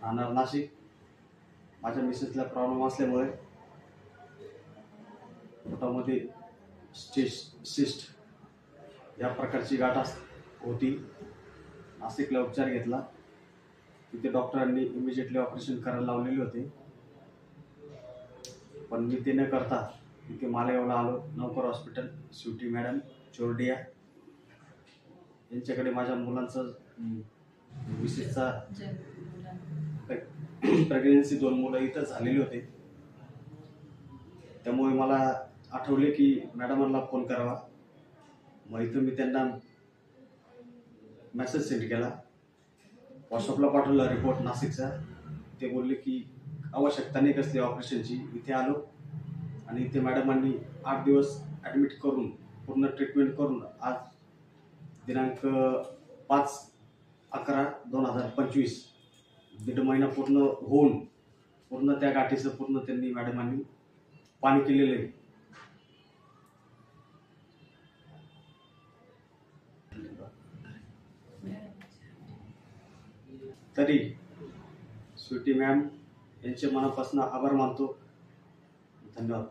राहणार नाशिक। माझ्या मिसेसला प्रॉब्लेम असल्यामुळे पोटामध्ये सिस्ट या प्रकारची गाठ होती। नाशिकला उपचार घेतला, तिथे डॉक्टरांनी इमिजिएटली ऑपरेशन करायला लावलेले होते, पण मी ते न करता इथे मालेगावला आलो। नवकर हॉस्पिटल, स्वीटी मॅडम चोरडिया यांच्याकडे माझ्या मुलांचं मिसेसचा प्रेग्नन्सी 2 मुलं इथं झालेली होते, त्यामुळे मला आठवले की मॅडमांना फोन करावा। मग इथं मी त्यांना मेसेज सेंड केला, व्हॉट्सअपला पाठवला रिपोर्ट नाशिकचा। ते बोलले की आवश्यकता नाही कसली ऑपरेशनची। इथे आलो आणि इथे मॅडमांनी 8 दिवस ॲडमिट करून पूर्ण ट्रीटमेंट करून आज दिनांक 5/11/2025 दीड महिना पूर्ण होऊन पूर्ण त्या गाठीचं पूर्ण त्यांनी मॅडमांनी पाणी केलेलं आहे। तरी स्वीटी मॅम यांचे मनापासून आभार मानतो। धन्यवाद।